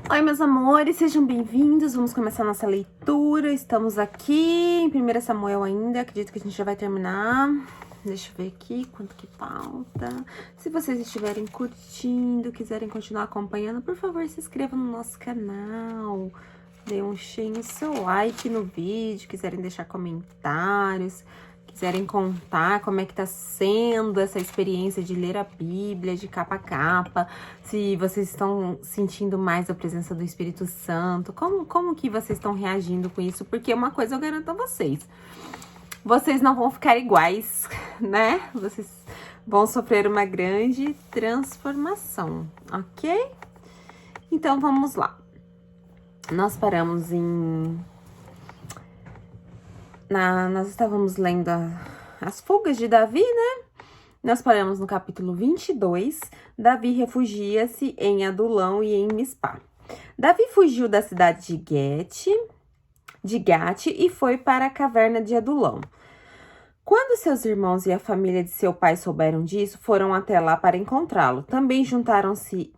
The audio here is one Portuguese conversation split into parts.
Oi, meus amores, sejam bem-vindos. Vamos começar nossa leitura. Estamos aqui em 1 Samuel ainda. Acredito que a gente já vai terminar. Deixa eu ver aqui quanto que falta. Se vocês estiverem curtindo, quiserem continuar acompanhando, por favor, se inscrevam no nosso canal. Deixem o seu like no vídeo, quiserem deixar comentários, quiserem contar como é que tá sendo essa experiência de ler a Bíblia de capa a capa, se vocês estão sentindo mais a presença do Espírito Santo, como que vocês estão reagindo com isso, porque uma coisa eu garanto a vocês não vão ficar iguais, né? Vocês vão sofrer uma grande transformação, ok? Então, vamos lá. Nós paramos nós estávamos lendo as fugas de Davi, né? Nós paramos no capítulo 22. Davi refugia-se em Adulão e em Mispá. Davi fugiu da cidade de Gate e foi para a caverna de Adulão. Quando seus irmãos e a família de seu pai souberam disso, foram até lá para encontrá-lo. Também juntaram-se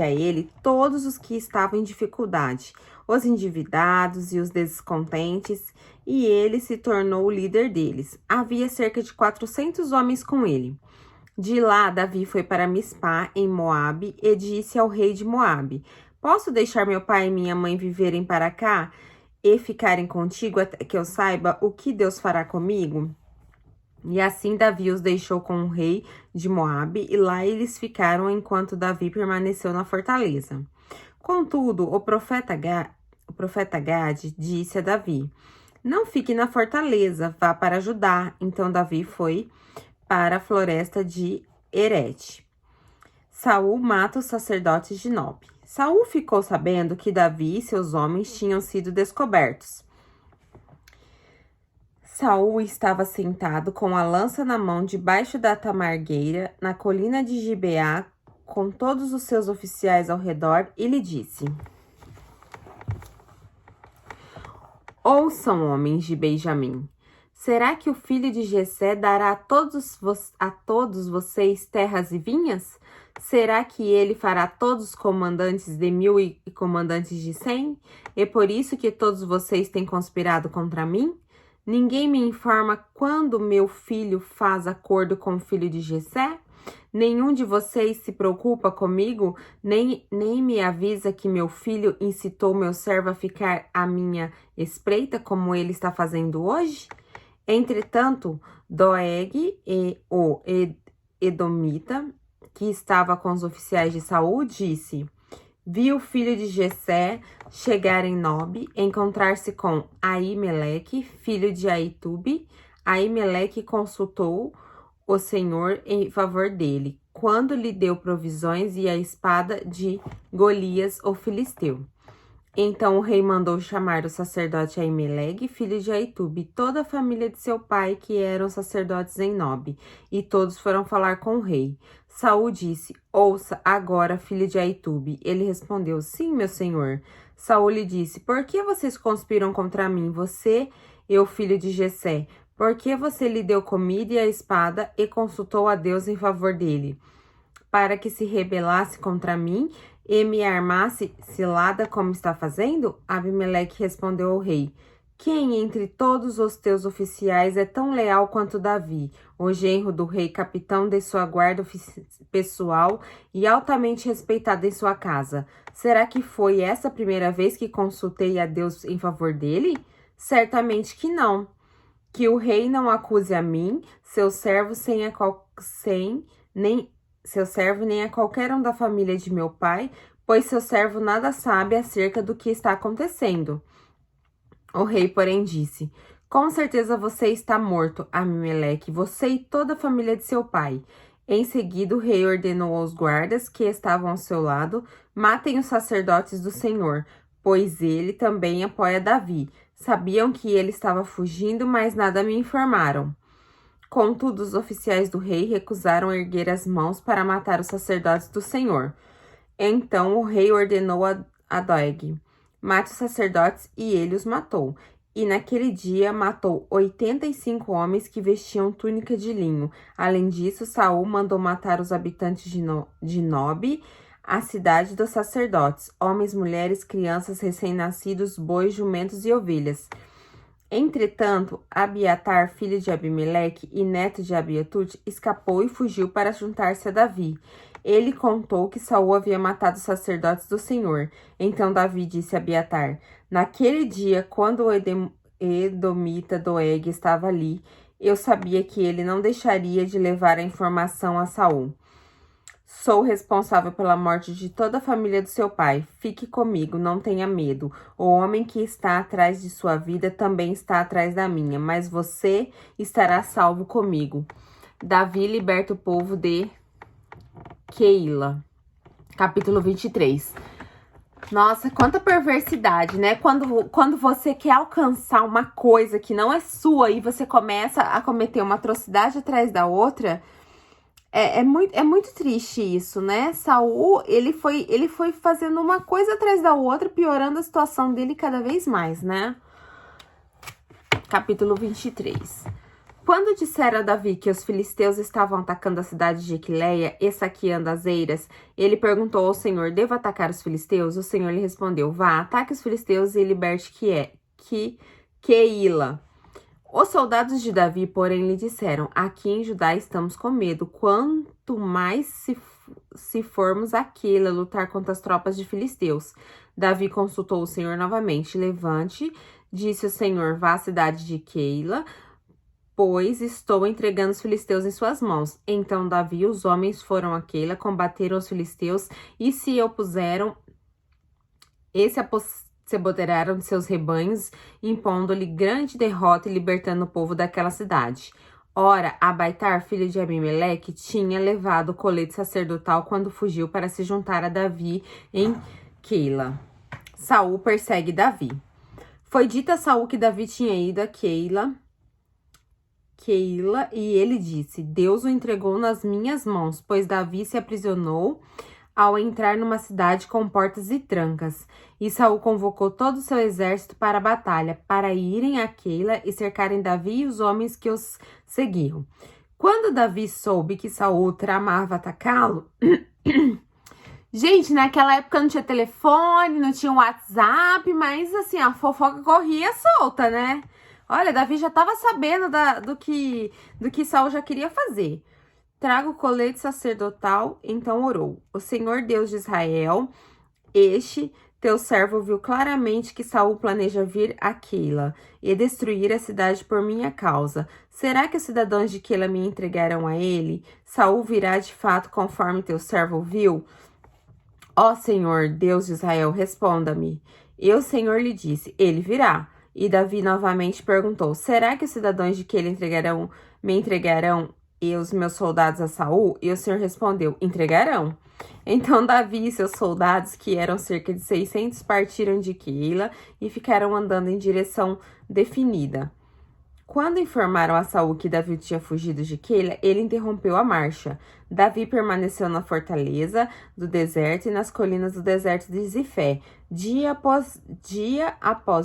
a ele todos os que estavam em dificuldade, os endividados e os descontentes, e ele se tornou o líder deles. Havia cerca de 400 homens com ele. De lá, Davi foi para Mispá, em Moabe, e disse ao rei de Moabe: Posso deixar meu pai e minha mãe viverem para cá e ficarem contigo até que eu saiba o que Deus fará comigo? E assim Davi os deixou com o rei de Moabe, e lá eles ficaram enquanto Davi permaneceu na fortaleza. Contudo, o profeta Gade disse a Davi: Não fique na fortaleza, vá para Judá. Então Davi foi para a floresta de Herete. Saul mata os sacerdotes de Nob. Saul ficou sabendo que Davi e seus homens tinham sido descobertos. Saul estava sentado com a lança na mão debaixo da tamargueira, na colina de Gibeá, com todos os seus oficiais ao redor, e lhe disse: Ouçam, homens de Benjamim, será que o filho de Jessé dará a todos vocês terras e vinhas? Será que ele fará todos comandantes de 1000 e comandantes de 100? É por isso que todos vocês têm conspirado contra mim? Ninguém me informa quando meu filho faz acordo com o filho de Jessé? Nenhum de vocês se preocupa comigo, nem me avisa que meu filho incitou meu servo a ficar à minha espreita, como ele está fazendo hoje? Entretanto, Doeg e o Edomita, que estava com os oficiais de Saul, disse: Vi o filho de Jessé chegar em Nob, encontrar-se com Aimeleque, filho de Aitube. Aimeleque consultou o Senhor em favor dele, quando lhe deu provisões e a espada de Golias, o filisteu. Então o rei mandou chamar o sacerdote Aimeleque, filho de Aitube, e toda a família de seu pai, que eram sacerdotes em Nob, e todos foram falar com o rei. Saul disse: Ouça agora, filho de Aitube. Ele respondeu: Sim, meu senhor. Saul lhe disse: Por que vocês conspiram contra mim, você e o filho de Jessé? Por que você lhe deu comida e a espada e consultou a Deus em favor dele, para que se rebelasse contra mim e me armasse cilada como está fazendo? Abimeleque respondeu ao rei: Quem entre todos os teus oficiais é tão leal quanto Davi, o genro do rei, capitão de sua guarda pessoal e altamente respeitado em sua casa? Será que foi essa a primeira vez que consultei a Deus em favor dele? Certamente que não. Que o rei não acuse a mim, seu servo, nem a qualquer um da família de meu pai, pois seu servo nada sabe acerca do que está acontecendo. O rei, porém, disse: Com certeza você está morto, Abimeleque, você e toda a família de seu pai. Em seguida, o rei ordenou aos guardas que estavam ao seu lado: Matem os sacerdotes do Senhor, pois ele também apoia Davi. Sabiam que ele estava fugindo, mas nada me informaram. Contudo, os oficiais do rei recusaram erguer as mãos para matar os sacerdotes do Senhor. Então o rei ordenou a Doeg: Mate os sacerdotes, e ele os matou. E naquele dia matou 85 homens que vestiam túnica de linho. Além disso, Saul mandou matar os habitantes de Nob, a cidade dos sacerdotes, homens, mulheres, crianças, recém-nascidos, bois, jumentos e ovelhas. Entretanto, Abiatar, filho de Abimeleque e neto de Abiatute, escapou e fugiu para juntar-se a Davi. Ele contou que Saul havia matado os sacerdotes do Senhor. Então Davi disse a Abiatar: naquele dia, quando o edomita Doeg estava ali, eu sabia que ele não deixaria de levar a informação a Saul. Sou responsável pela morte de toda a família do seu pai. Fique comigo, não tenha medo. O homem que está atrás de sua vida também está atrás da minha, mas você estará salvo comigo. Davi liberta o povo de Keila. Capítulo 23. Nossa, quanta perversidade, né? Quando você quer alcançar uma coisa que não é sua e você começa a cometer uma atrocidade atrás da outra... É muito triste isso, né? Saul, ele foi fazendo uma coisa atrás da outra, piorando a situação dele cada vez mais, né? Capítulo 23. Quando disseram a Davi que os filisteus estavam atacando a cidade de Equileia e saqueando as eiras, ele perguntou ao Senhor: devo atacar os filisteus? O Senhor lhe respondeu: vá, ataque os filisteus e liberte Keila. Os soldados de Davi, porém, lhe disseram: aqui em Judá estamos com medo. Quanto mais se formos a Keila lutar contra as tropas de filisteus. Davi consultou o Senhor novamente. Levante, disse o Senhor, vá à cidade de Keila, pois estou entregando os filisteus em suas mãos. Então Davi e os homens foram a Keila, combateram os filisteus e se opuseram se apoderaram de seus rebanhos, impondo-lhe grande derrota e libertando o povo daquela cidade. Ora, Abaitar, filho de Abimeleque, tinha levado o colete sacerdotal quando fugiu para se juntar a Davi em Keila. Saul persegue Davi. Foi dito a Saul que Davi tinha ido a Keila, e ele disse: Deus o entregou nas minhas mãos, pois Davi se aprisionou ao entrar numa cidade com portas e trancas. E Saul convocou todo o seu exército para a batalha, para irem a Keila e cercarem Davi e os homens que os seguiam. Quando Davi soube que Saul tramava atacá-lo... Gente, naquela época não tinha telefone, não tinha WhatsApp, mas assim, a fofoca corria solta, né? Olha, Davi já estava sabendo do que Saul já queria fazer. Traga o colete sacerdotal, então orou. O Senhor Deus de Israel, teu servo viu claramente que Saul planeja vir a Keila e destruir a cidade por minha causa. Será que os cidadãos de Keila me entregarão a ele? Saul virá de fato conforme teu servo viu? Ó Senhor, Deus de Israel, responda-me. E o Senhor lhe disse, ele virá. E Davi novamente perguntou, será que os cidadãos de Keila me entregarão e os meus soldados a Saul? E o Senhor respondeu, entregarão. Então Davi e seus soldados, que eram cerca de 600, partiram de Keila e ficaram andando em direção definida. Quando informaram a Saul que Davi tinha fugido de Keila, ele interrompeu a marcha. Davi permaneceu na fortaleza do deserto e nas colinas do deserto de Zifé. Dia após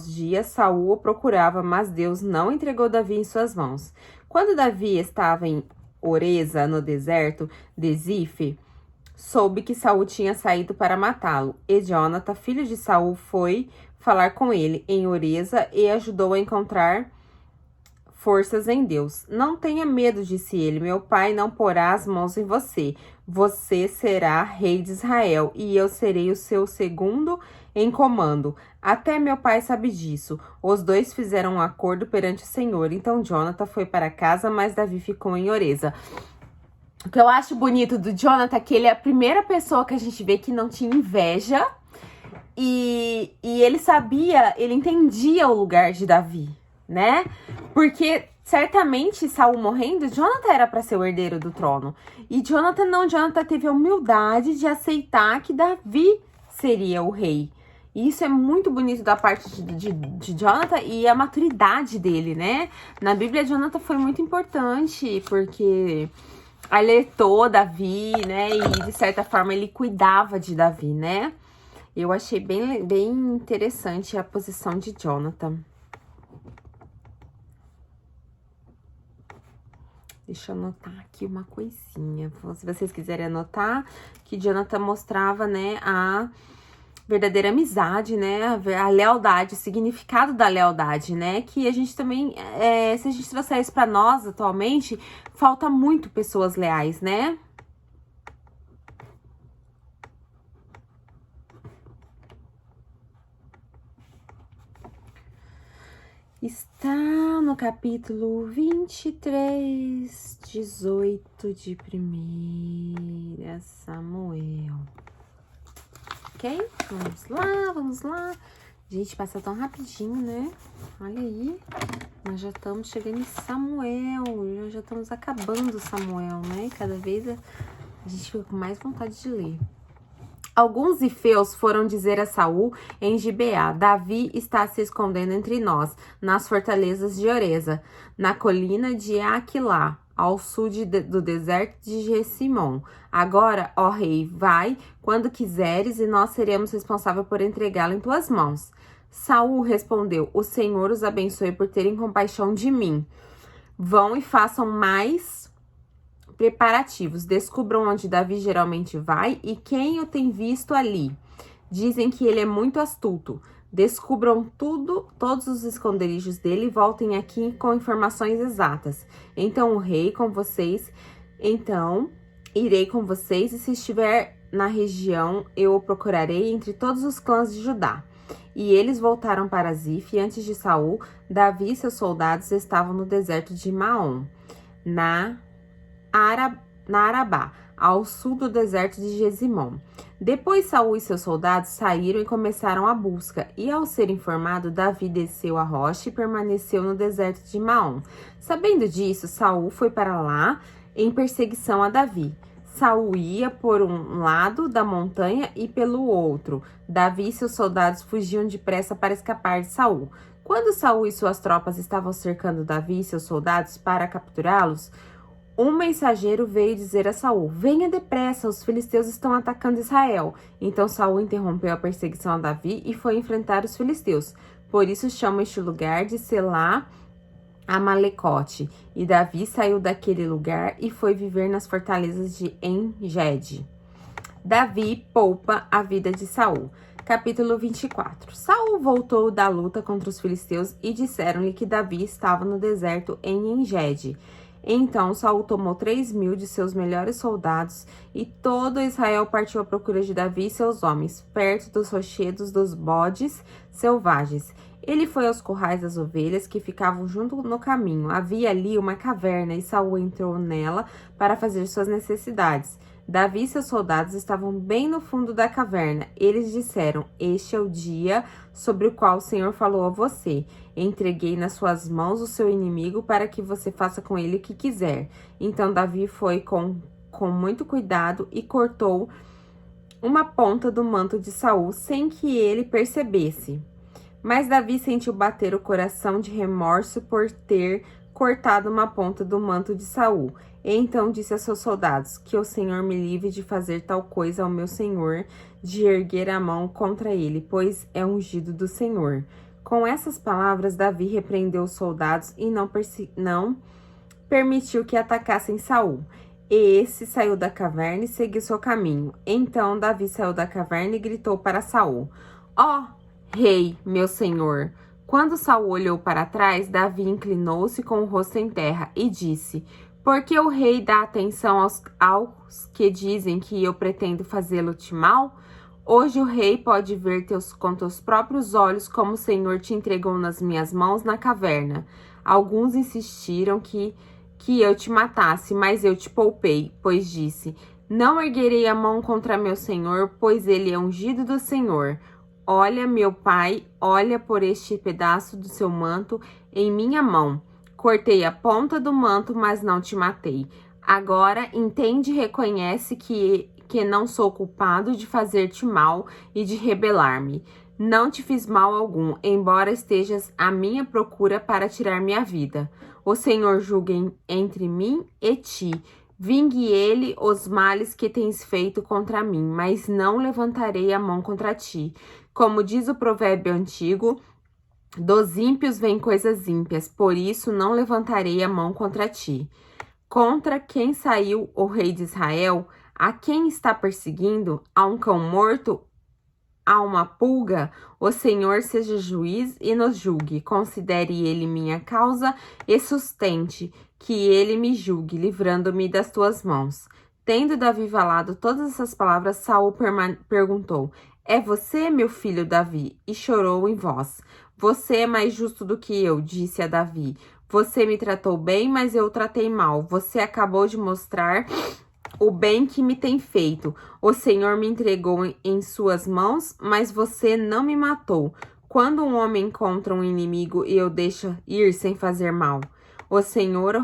dia, Saul o procurava, mas Deus não entregou Davi em suas mãos. Quando Davi estava em Oreza, no deserto de Zife, soube que Saul tinha saído para matá-lo. E Jonatã, filho de Saul, foi falar com ele em Oreza e ajudou a encontrar forças em Deus. Não tenha medo, disse ele, meu pai não porá as mãos em você. Você será rei de Israel e eu serei o seu segundo em comando. Até meu pai sabe disso. Os dois fizeram um acordo perante o Senhor. Então Jonatã foi para casa, mas Davi ficou em Oreza. O que eu acho bonito do Jonatã é que ele é a primeira pessoa que a gente vê que não tinha inveja e ele sabia, ele entendia o lugar de Davi, né? Porque certamente Saul morrendo, Jonatã era para ser o herdeiro do trono. E Jonatã teve a humildade de aceitar que Davi seria o rei. E isso é muito bonito da parte de Jonatã e a maturidade dele, né? Na Bíblia, Jonatã foi muito importante porque alertou Davi, né? E de certa forma ele cuidava de Davi, né? Eu achei bem interessante a posição de Jonatã. Deixa eu anotar aqui uma coisinha. Se vocês quiserem anotar, que Jonathan mostrava, né, a verdadeira amizade, né, a lealdade, o significado da lealdade, né, que a gente também, se a gente trouxer isso pra nós atualmente, falta muito pessoas leais, né? Está no capítulo 23, 18 de 1 Samuel. Ok? Vamos lá. Gente, passa tão rapidinho, né? Olha aí. Nós já estamos chegando em Samuel. Já estamos acabando Samuel, né? Cada vez a gente fica com mais vontade de ler. Alguns ifeus foram dizer a Saul em Gibeá: Davi está se escondendo entre nós, nas fortalezas de Oreza, na colina de Aquilá, ao sul do deserto de Gessimon. Agora, ó rei, vai quando quiseres e nós seremos responsáveis por entregá-lo em tuas mãos. Saul respondeu: O Senhor os abençoe por terem compaixão de mim. Vão e façam mais preparativos. Descubram onde Davi geralmente vai e quem o tem visto ali. Dizem que ele é muito astuto. Descubram todos os esconderijos dele e voltem aqui com informações exatas. Então irei com vocês e se estiver na região, eu o procurarei entre todos os clãs de Judá. E eles voltaram para Zif, e antes de Saul, Davi e seus soldados estavam no deserto de Maom, na Arabá, ao sul do deserto de Gesimon. Depois Saul e seus soldados saíram e começaram a busca, e ao ser informado, Davi desceu a rocha e permaneceu no deserto de Maom. Sabendo disso, Saul foi para lá em perseguição a Davi. Saul ia por um lado da montanha e pelo outro. Davi e seus soldados fugiam depressa para escapar de Saul. Quando Saul e suas tropas estavam cercando Davi e seus soldados para capturá-los, um mensageiro veio dizer a Saul: Venha depressa, os filisteus estão atacando Israel. Então Saul interrompeu a perseguição a Davi e foi enfrentar os filisteus. Por isso chama este lugar de Selá Amalecote. E Davi saiu daquele lugar e foi viver nas fortalezas de En-Gede. Davi poupa a vida de Saul. Capítulo 24. Saul voltou da luta contra os filisteus e disseram-lhe que Davi estava no deserto em En-Gede. Então Saul tomou 3.000 de seus melhores soldados e todo Israel partiu à procura de Davi e seus homens, perto dos rochedos dos bodes selvagens. Ele foi aos currais das ovelhas que ficavam junto no caminho. Havia ali uma caverna e Saul entrou nela para fazer suas necessidades. Davi e seus soldados estavam bem no fundo da caverna. Eles disseram: Este é o dia sobre o qual o Senhor falou a você. Entreguei nas suas mãos o seu inimigo para que você faça com ele o que quiser. Então Davi foi com muito cuidado e cortou uma ponta do manto de Saul sem que ele percebesse. Mas Davi sentiu bater o coração de remorso por ter cortado uma ponta do manto de Saul. E então disse a seus soldados: Que o Senhor me livre de fazer tal coisa ao meu senhor, de erguer a mão contra ele, pois é ungido do Senhor. Com essas palavras, Davi repreendeu os soldados e não permitiu que atacassem Saul. E esse saiu da caverna e seguiu seu caminho. Então Davi saiu da caverna e gritou para Saul: Ó rei, meu senhor! Quando Saul olhou para trás, Davi inclinou-se com o rosto em terra e disse: Por que o rei dá atenção aos que dizem que eu pretendo fazê-lo-te mal? Hoje o rei pode ver com teus próprios olhos como o Senhor te entregou nas minhas mãos na caverna. Alguns insistiram que eu te matasse, mas eu te poupei, pois disse: Não erguerei a mão contra meu senhor, pois ele é ungido do Senhor. Olha, meu pai, olha por este pedaço do seu manto em minha mão. Cortei a ponta do manto, mas não te matei. Agora entende e reconhece que não sou culpado de fazer-te mal e de rebelar-me. Não te fiz mal algum, embora estejas à minha procura para tirar minha vida. O Senhor julgue entre mim e ti. Vingue ele os males que tens feito contra mim, mas não levantarei a mão contra ti. Como diz o provérbio antigo, dos ímpios vêm coisas ímpias, por isso não levantarei a mão contra ti. Contra quem saiu o rei de Israel? A quem está perseguindo? A um cão morto? A uma pulga? O Senhor seja juiz e nos julgue. Considere ele minha causa e sustente, que ele me julgue, livrando-me das tuas mãos. Tendo Davi falado todas essas palavras, Saul perguntou: É você, meu filho Davi? E chorou em voz. Você é mais justo do que eu, disse a Davi. Você me tratou bem, mas eu o tratei mal. Você acabou de mostrar o bem que me tem feito. O Senhor me entregou em suas mãos, mas você não me matou. Quando um homem encontra um inimigo e o deixa ir sem fazer mal, o Senhor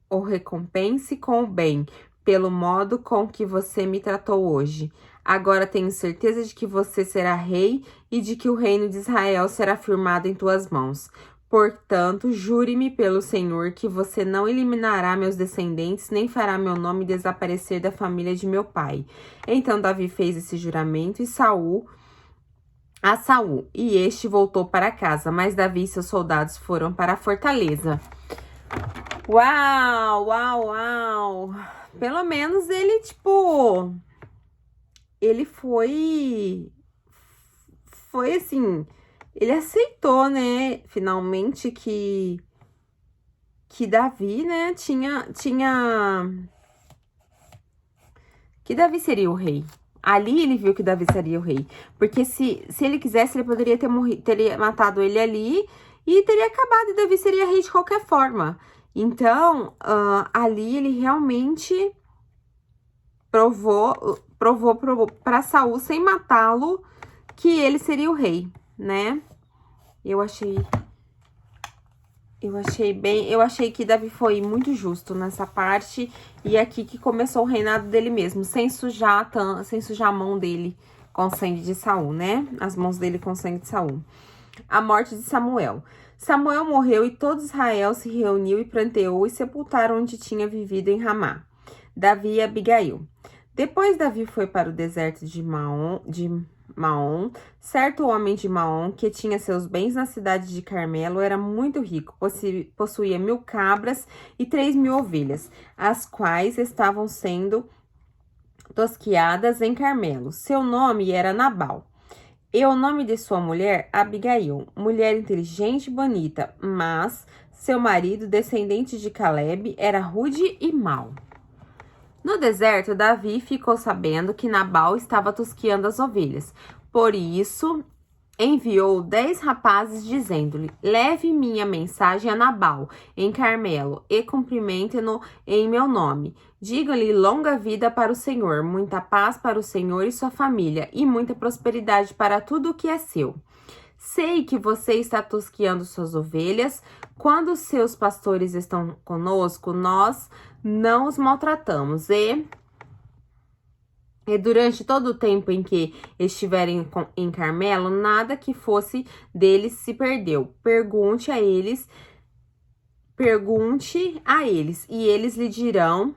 o recompense com o bem, pelo modo com que você me tratou hoje. Agora tenho certeza de que você será rei e de que o reino de Israel será firmado em tuas mãos. Portanto, jure-me pelo Senhor que você não eliminará meus descendentes, nem fará meu nome desaparecer da família de meu pai. Então Davi fez esse juramento e Saul, e este voltou para casa, mas Davi e seus soldados foram para a fortaleza. Uau, uau, uau! Pelo menos ele, ele foi assim, ele aceitou, né, finalmente que Davi, né, que Davi seria o rei. Ali ele viu que Davi seria o rei, porque se ele quisesse, ele poderia ter teria matado ele ali e teria acabado, e Davi seria rei de qualquer forma. Então, ali ele realmente provou para Saul, sem matá-lo, que ele seria o rei, né? Eu achei que Davi foi muito justo nessa parte, e aqui que começou o reinado dele mesmo, sem sujar a mão dele com sangue de Saul, né? As mãos dele com sangue de Saul. A morte de Samuel. Samuel morreu e todo Israel se reuniu e pranteou e sepultaram onde tinha vivido em Ramá, Davi e Abigail. Depois Davi foi para o deserto de Maom. Certo homem de Maom, que tinha seus bens na cidade de Carmelo, era muito rico, possuía 1000 cabras e 3000 ovelhas, as quais estavam sendo tosquiadas em Carmelo. Seu nome era Nabal. E o nome de sua mulher, Abigail, mulher inteligente e bonita, mas seu marido, descendente de Caleb, era rude e mau. No deserto, Davi ficou sabendo que Nabal estava tosquiando as ovelhas. Por isso, enviou 10 rapazes, dizendo-lhe: Leve minha mensagem a Nabal, em Carmelo, e cumprimente-no em meu nome. Diga-lhe longa vida para o Senhor, muita paz para o Senhor e sua família, e muita prosperidade para tudo o que é seu. Sei que você está tosquiando suas ovelhas. Quando seus pastores estão conosco, nós não os maltratamos. E durante todo o tempo em que estiverem em Carmelo, nada que fosse deles se perdeu. Pergunte a eles, e eles lhe dirão.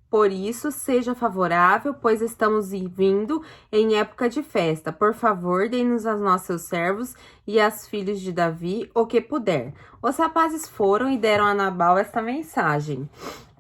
Por isso, seja favorável, pois estamos vindo em época de festa. Por favor, dê-nos aos nossos servos e às filhas de Davi o que puder. Os rapazes foram e deram a Nabal esta mensagem,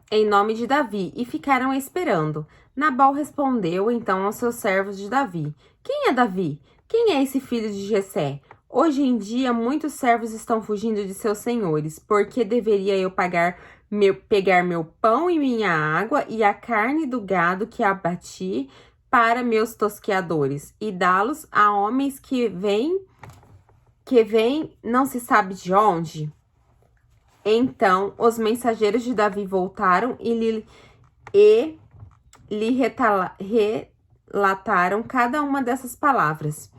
em nome de Davi, e ficaram esperando. Nabal respondeu então aos seus servos de Davi: Quem é Davi? Quem é esse filho de Jessé? Hoje em dia, muitos servos estão fugindo de seus senhores. Por que deveria eu pegar meu pão e minha água e a carne do gado que abati para meus tosqueadores e dá-los a homens que vêm não se sabe de onde? Então os mensageiros de Davi voltaram e lhe relataram cada uma dessas palavras.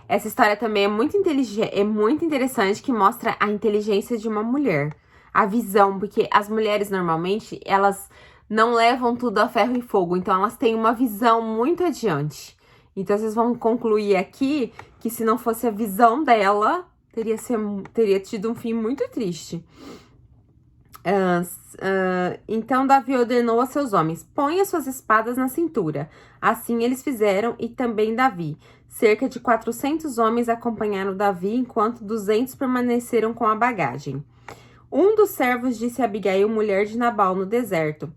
Essa história também é muito interessante, que mostra a inteligência de uma mulher. A visão, porque as mulheres normalmente, elas não levam tudo a ferro e fogo, então elas têm uma visão muito adiante. Então vocês vão concluir aqui que se não fosse a visão dela, teria tido um fim muito triste. Então Davi ordenou a seus homens: ponha suas espadas na cintura. Assim eles fizeram, e também Davi. Cerca de 400 homens acompanharam Davi, enquanto 200 permaneceram com a bagagem. Um dos servos disse a Abigail, mulher de Nabal, no deserto.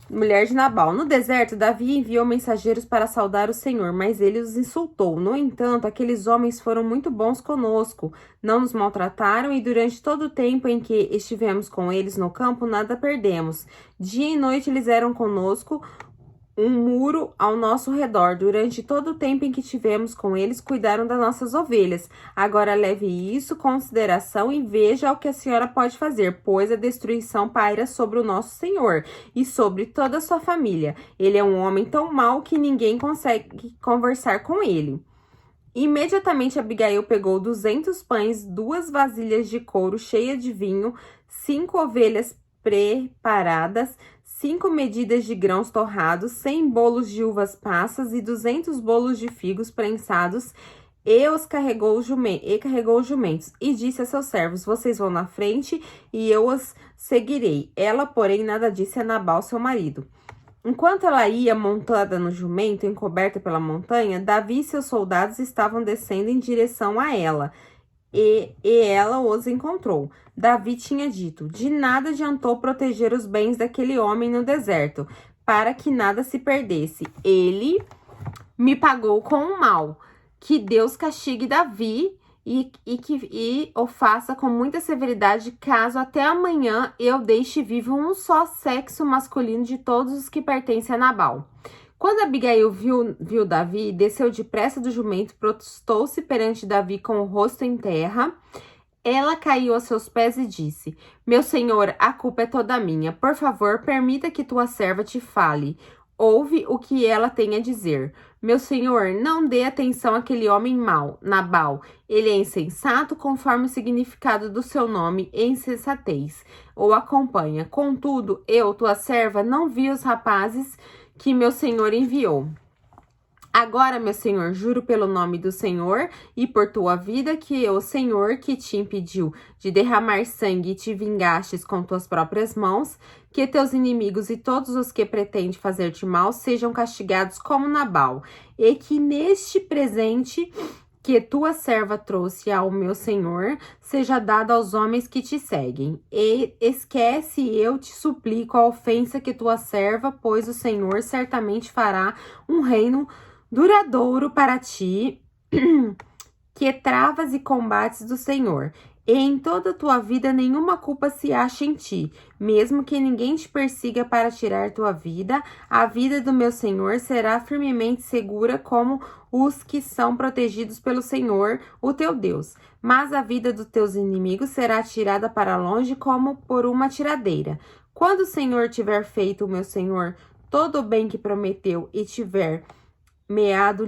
Mulher de Nabal. No deserto, Davi enviou mensageiros para saudar o Senhor, mas ele os insultou. No entanto, aqueles homens foram muito bons conosco, não nos maltrataram e durante todo o tempo em que estivemos com eles no campo, nada perdemos. Dia e noite eles eram conosco, um muro ao nosso redor. Durante todo o tempo em que tivemos com eles, cuidaram das nossas ovelhas. Agora leve isso em consideração e veja o que a senhora pode fazer, pois a destruição paira sobre o nosso Senhor e sobre toda a sua família. Ele é um homem tão mau que ninguém consegue conversar com ele. Imediatamente Abigail pegou 200 pães, 2 vasilhas de couro cheias de vinho, 5 ovelhas preparadas, 5 medidas de grãos torrados, 100 bolos de uvas passas e 200 bolos de figos prensados, e carregou os jumentos, e disse a seus servos, vocês vão na frente, e eu os seguirei. Ela, porém, nada disse a Nabal, seu marido. Enquanto ela ia montada no jumento, encoberta pela montanha, Davi e seus soldados estavam descendo em direção a ela, e ela os encontrou. Davi tinha dito, de nada adiantou proteger os bens daquele homem no deserto, para que nada se perdesse. Ele me pagou com o mal. Que Deus castigue Davi e o faça com muita severidade, caso até amanhã eu deixe vivo um só sexo masculino de todos os que pertencem a Nabal. Quando Abigail viu Davi, desceu depressa do jumento, prostou-se perante Davi com o rosto em terra. Ela caiu a seus pés e disse, meu senhor, a culpa é toda minha. Por favor, permita que tua serva te fale. Ouve o que ela tem a dizer. Meu senhor, não dê atenção àquele homem mau, Nabal. Ele é insensato conforme o significado do seu nome, insensatez. Ou acompanha. Contudo, eu, tua serva, não vi os rapazes que meu senhor enviou. Agora, meu senhor, juro pelo nome do Senhor e por tua vida que o Senhor que te impediu de derramar sangue e te vingastes com tuas próprias mãos, que teus inimigos e todos os que pretendem fazer-te mal sejam castigados como Nabal, e que neste presente que tua serva trouxe ao meu senhor seja dado aos homens que te seguem. E esquece, eu te suplico, a ofensa que tua serva, pois o Senhor certamente fará um reino duradouro para ti, que travas e combates do Senhor. E em toda a tua vida nenhuma culpa se acha em ti, mesmo que ninguém te persiga para tirar tua vida, a vida do meu Senhor será firmemente segura como os que são protegidos pelo Senhor, o teu Deus. Mas a vida dos teus inimigos será tirada para longe como por uma tiradeira. Quando o Senhor tiver feito, o meu Senhor, todo o bem que prometeu e tiver nomeado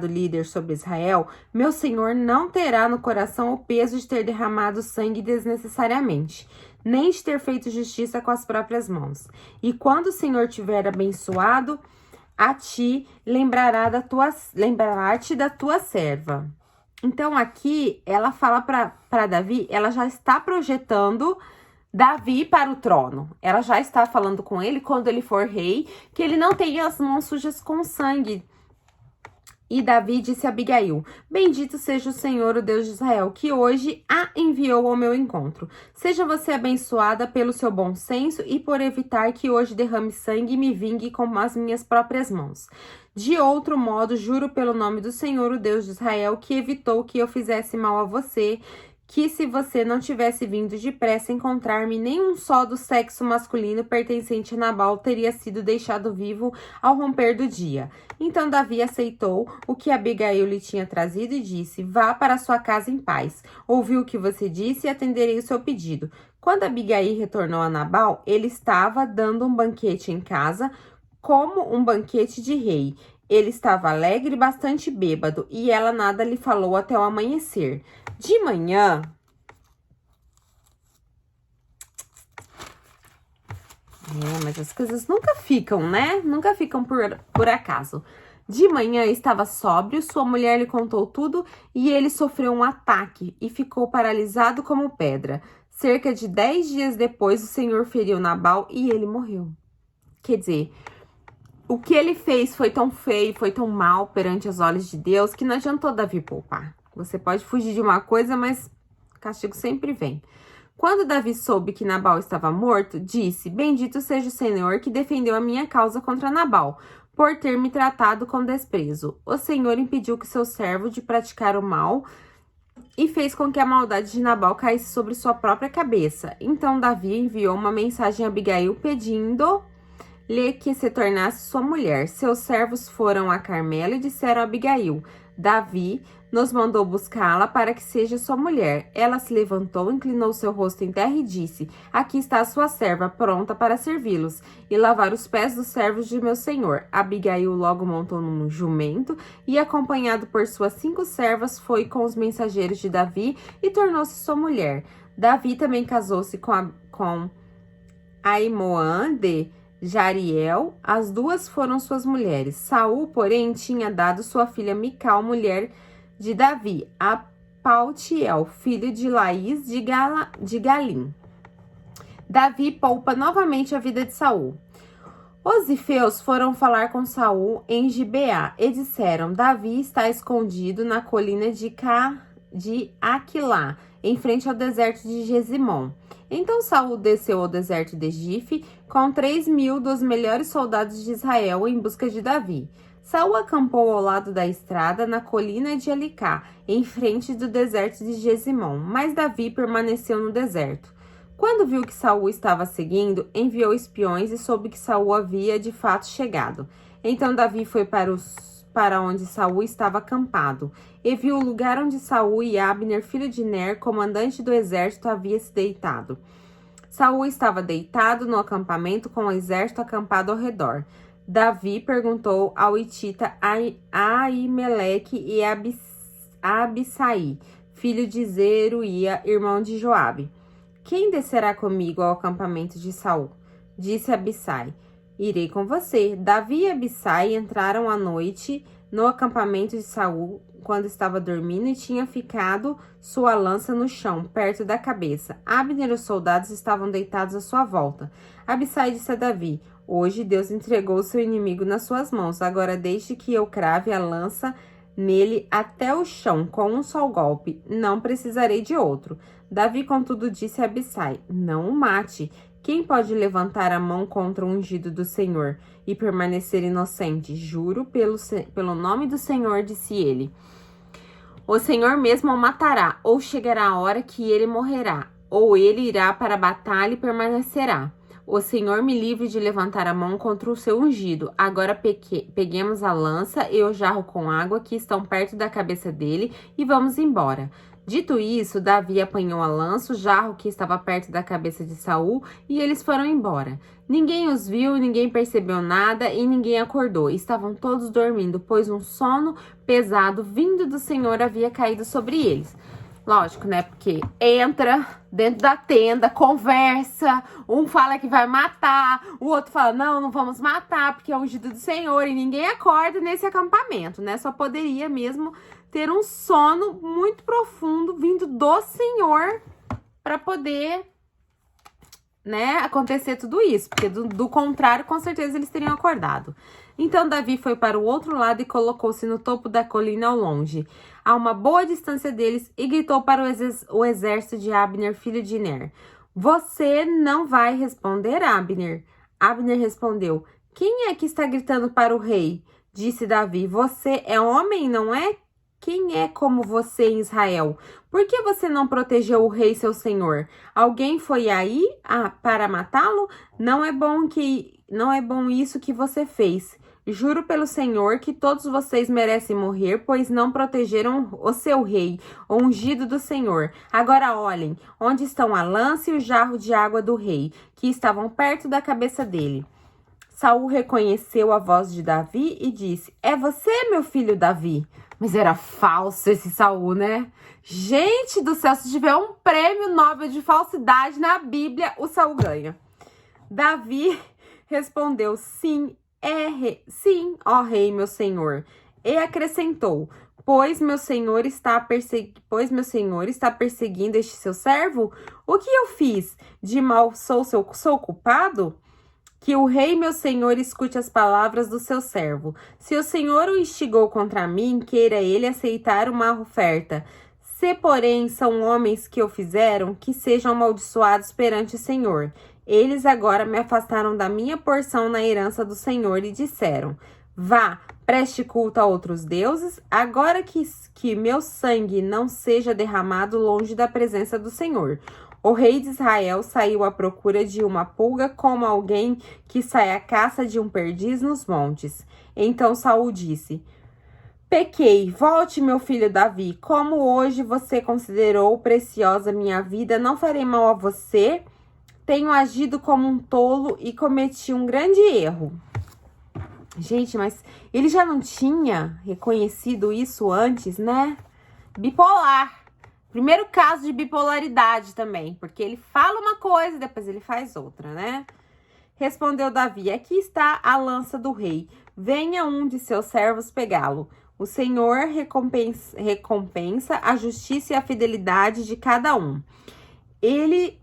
líder sobre Israel, meu senhor não terá no coração o peso de ter derramado sangue desnecessariamente, nem de ter feito justiça com as próprias mãos. E quando o Senhor tiver abençoado a ti, lembrar-te da tua serva. Então aqui ela fala para Davi, ela já está projetando Davi para o trono. Ela já está falando com ele, quando ele for rei, que ele não tenha as mãos sujas com sangue. E Davi disse a Abigail, bendito seja o Senhor, o Deus de Israel, que hoje a enviou ao meu encontro. Seja você abençoada pelo seu bom senso e por evitar que hoje derrame sangue e me vingue com as minhas próprias mãos. De outro modo, juro pelo nome do Senhor, o Deus de Israel, que evitou que eu fizesse mal a você, que se você não tivesse vindo depressa encontrar-me, nenhum só do sexo masculino pertencente a Nabal teria sido deixado vivo ao romper do dia. Então Davi aceitou o que Abigail lhe tinha trazido e disse, vá para sua casa em paz. Ouvi o que você disse e atenderei o seu pedido. Quando Abigail retornou a Nabal, ele estava dando um banquete em casa, como um banquete de rei. Ele estava alegre e bastante bêbado, e ela nada lhe falou até o amanhecer. De manhã, mas as coisas nunca ficam, né? Nunca ficam por acaso. De manhã estava sóbrio, sua mulher lhe contou tudo e ele sofreu um ataque e ficou paralisado como pedra. Cerca de 10 dias depois, o Senhor feriu Nabal e ele morreu. Quer dizer, o que ele fez foi tão feio, foi tão mal perante os olhos de Deus, que não adiantou Davi poupar. Você pode fugir de uma coisa, mas castigo sempre vem. Quando Davi soube que Nabal estava morto, disse: Bendito seja o Senhor que defendeu a minha causa contra Nabal, por ter me tratado com desprezo. O Senhor impediu que seu servo de praticar o mal e fez com que a maldade de Nabal caísse sobre sua própria cabeça. Então Davi enviou uma mensagem a Abigail pedindo-lhe que se tornasse sua mulher. Seus servos foram a Carmelo e disseram a Abigail: Davi nos mandou buscá-la para que seja sua mulher. Ela se levantou, inclinou seu rosto em terra e disse: Aqui está a sua serva, pronta para servi-los e lavar os pés dos servos de meu senhor. Abigail logo montou num jumento e, acompanhado por suas 5 servas, foi com os mensageiros de Davi e tornou-se sua mulher. Davi também casou-se com Ainoã de Jariel. As 2 foram suas mulheres. Saul, porém, tinha dado sua filha Mical, mulher de Davi, a Paltiel, filho de Laís de Galim. Davi poupa novamente a vida de Saul. Os ifeus foram falar com Saul em Gibeá e disseram: Davi está escondido na colina de Aquilá, em frente ao deserto de Gesimon. Então Saul desceu ao deserto de Gife com 3.000 dos melhores soldados de Israel em busca de Davi. Saul acampou ao lado da estrada na colina de Elicá, em frente do deserto de Gesimon, mas Davi permaneceu no deserto. Quando viu que Saul estava seguindo, enviou espiões e soube que Saul havia de fato chegado. Então Davi foi para onde Saul estava acampado, e viu o lugar onde Saul e Abner, filho de Ner, comandante do exército, havia se deitado. Saul estava deitado no acampamento com o exército acampado ao redor. Davi perguntou ao hitita Aimeleque e Abissai, filho de Zeruia, irmão de Joabe: Quem descerá comigo ao acampamento de Saul? Disse Abissai: Irei com você. Davi e Abissai entraram à noite no acampamento de Saul quando estava dormindo e tinha ficado sua lança no chão, perto da cabeça. Abner e os soldados estavam deitados à sua volta. Abissai disse a Davi: Hoje Deus entregou seu inimigo nas suas mãos. Agora deixe que eu crave a lança nele até o chão com um só golpe. Não precisarei de outro. Davi, contudo, disse a Abissai: Não o mate. Quem pode levantar a mão contra o ungido do Senhor e permanecer inocente? Juro pelo nome do Senhor, disse ele. O Senhor mesmo o matará, ou chegará a hora que ele morrerá, ou ele irá para a batalha e permanecerá. O Senhor me livre de levantar a mão contra o seu ungido. Agora peguemos a lança e o jarro com água que estão perto da cabeça dele e vamos embora. Dito isso, Davi apanhou a lança, o jarro que estava perto da cabeça de Saul, e eles foram embora. Ninguém os viu, ninguém percebeu nada e ninguém acordou. Estavam todos dormindo, pois um sono pesado vindo do Senhor havia caído sobre eles. Lógico, né? Porque entra dentro da tenda, conversa, um fala que vai matar, o outro fala: não vamos matar porque é ungido do Senhor, e ninguém acorda nesse acampamento, né? Só poderia mesmo ter um sono muito profundo vindo do Senhor para poder, né, acontecer tudo isso, porque do contrário, com certeza eles teriam acordado. Então Davi foi para o outro lado e colocou-se no topo da colina ao longe, a uma boa distância deles, e gritou para o exército de Abner, filho de Ner: Você não vai responder, Abner? Abner respondeu: Quem é que está gritando para o rei? Disse Davi: Você é homem, não é? Quem é como você em Israel? Por que você não protegeu o rei, seu senhor? Alguém foi aí para matá-lo? Não é bom isso que você fez. Juro pelo Senhor que todos vocês merecem morrer, pois não protegeram o seu rei, o ungido do Senhor. Agora olhem, onde estão a lança e o jarro de água do rei, que estavam perto da cabeça dele. Saul reconheceu a voz de Davi e disse: É você, meu filho Davi? Mas era falso esse Saul, né? Gente do céu, se tiver um prêmio Nobel de falsidade na Bíblia, o Saul ganha. Davi respondeu: Sim, sim, ó rei, meu senhor. E acrescentou: Pois meu senhor está perseguindo este seu servo? O que eu fiz? De mal sou culpado? Que o rei, meu senhor, escute as palavras do seu servo. Se o senhor o instigou contra mim, queira ele aceitar uma oferta. Se, porém, são homens que o fizeram, que sejam amaldiçoados perante o Senhor. Eles agora me afastaram da minha porção na herança do Senhor e disseram: vá, preste culto a outros deuses, agora que meu sangue não seja derramado longe da presença do Senhor. O rei de Israel saiu à procura de uma pulga, como alguém que sai à caça de um perdiz nos montes. Então Saul disse: pequei, volte, meu filho Davi. Como hoje você considerou preciosa minha vida, não farei mal a você. Tenho agido como um tolo e cometi um grande erro. Gente, mas ele já não tinha reconhecido isso antes, né? Bipolar. Primeiro caso de bipolaridade também, porque ele fala uma coisa e depois ele faz outra, né? Respondeu Davi: aqui está a lança do rei. Venha um de seus servos pegá-lo. O Senhor recompensa a justiça e a fidelidade de cada um. Ele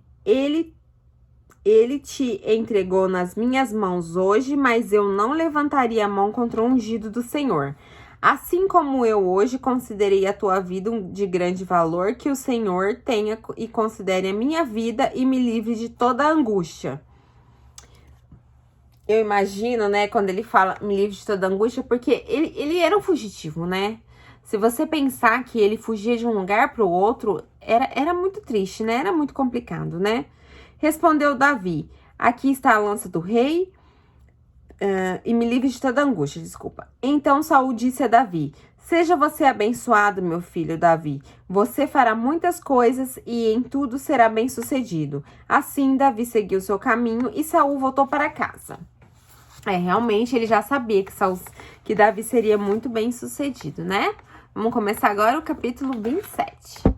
te entregou nas minhas mãos hoje, mas eu não levantaria a mão contra o ungido do Senhor. Assim como eu hoje considerei a tua vida de grande valor, que o Senhor tenha e considere a minha vida e me livre de toda a angústia. Eu imagino, né, quando ele fala me livre de toda a angústia, porque ele era um fugitivo, né? Se você pensar que ele fugia de um lugar para o outro, era muito triste, né? Era muito complicado, né? Respondeu Davi: aqui está a lança do rei, e me livre de toda angústia, desculpa. Então Saul disse a Davi: seja você abençoado, meu filho Davi. Você fará muitas coisas e em tudo será bem-sucedido. Assim Davi seguiu seu caminho e Saul voltou para casa. Realmente ele já sabia que Davi seria muito bem-sucedido, né? Vamos começar agora o capítulo 27.